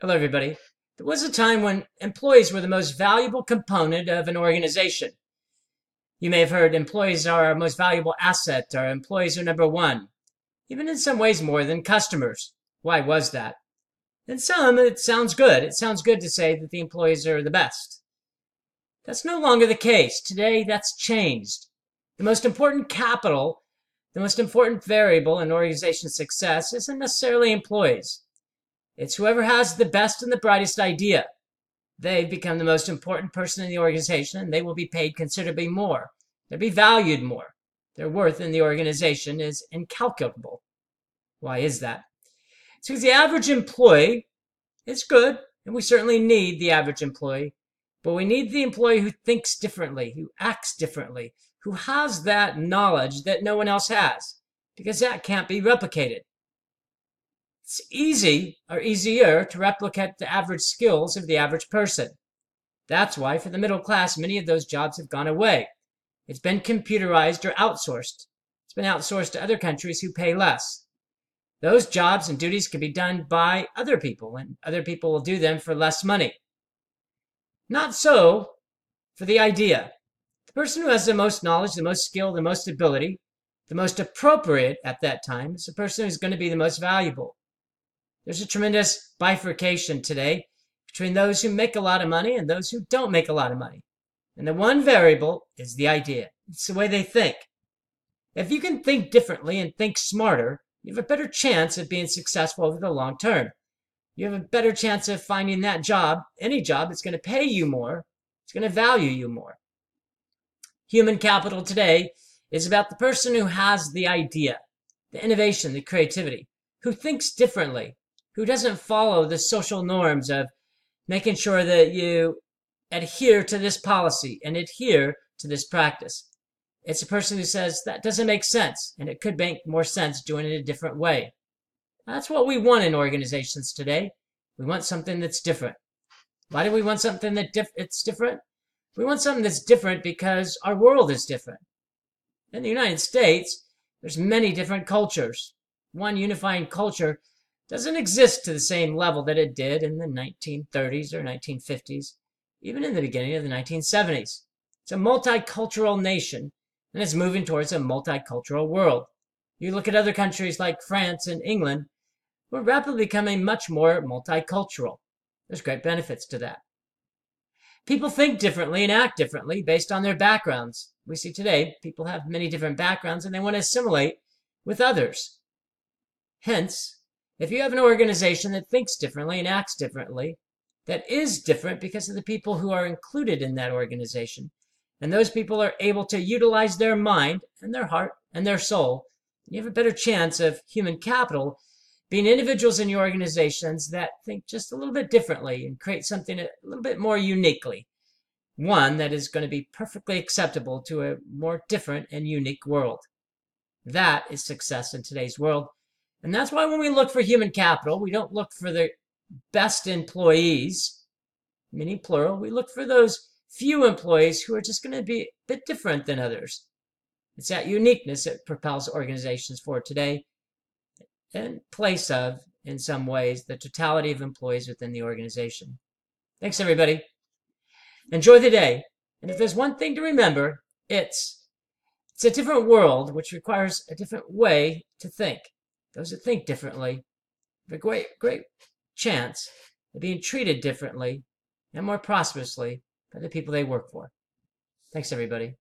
Hello, everybody. There was a time when employees were the most valuable component of an organization. You may have heard employees are our most valuable asset, our employees are number one, even in some ways more than customers. Why was that? In some, it sounds good. It sounds good to say that the employees are the best. That's no longer the case. Today, that's changed. The most important capital, the most important variable in organization success isn't necessarily employees. It's whoever has the best and the brightest idea. They've become the most important person in the organization, and they will be paid considerably more. They'll be valued more. Their worth in the organization is incalculable. Why is that? It's because the average employee is good, and we certainly need the average employee, but we need the employee who thinks differently, who acts differently, who has that knowledge that no one else has, because that can't be replicated. It's easy or easier to replicate the average skills of the average person. That's why for the middle class, many of those jobs have gone away. It's been computerized or outsourced. It's been outsourced to other countries who pay less. Those jobs and duties can be done by other people, and other people will do them for less money. Not so for the idea. The person who has the most knowledge, the most skill, the most ability, the most appropriate at that time is the person who's going to be the most valuable. There's a tremendous bifurcation today between those who make a lot of money and those who don't make a lot of money. And the one variable is the idea. It's the way they think. If you can think differently and think smarter, you have a better chance of being successful over the long term. You have a better chance of finding that job, any job that's going to pay you more, it's going to value you more. Human capital today is about the person who has the idea, the innovation, the creativity, who thinks differently, who doesn't follow the social norms of making sure that you adhere to this policy and adhere to this practice. It's a person who says that doesn't make sense, and it could make more sense doing it a different way. That's what we want in organizations today. We want something that's different. Why do we want something that's different? We want something that's different because our world is different. In the United States, there's many different cultures. One unifying culture doesn't exist to the same level that it did in the 1930s or 1950s, even in the beginning of the 1970s. It's a multicultural nation, and it's moving towards a multicultural world. You look at other countries like France and England, we're rapidly becoming much more multicultural. There's great benefits to that. People think differently and act differently based on their backgrounds. We see today people have many different backgrounds and they want to assimilate with others. Hence, if you have an organization that thinks differently and acts differently, that is different because of the people who are included in that organization, and those people are able to utilize their mind and their heart and their soul, you have a better chance of human capital being individuals in your organizations that think just a little bit differently and create something a little bit more uniquely, one that is going to be perfectly acceptable to a more different and unique world. That is success in today's world. And that's why when we look for human capital, we don't look for the best employees, meaning plural. We look for those few employees who are just going to be a bit different than others. It's that uniqueness that propels organizations forward today, in place of, in some ways, the totality of employees within the organization. Thanks, everybody. Enjoy the day. And if there's one thing to remember, it's a different world, which requires a different way to think. Those that think differently have a great chance of being treated differently and more prosperously by the people they work for. Thanks, everybody.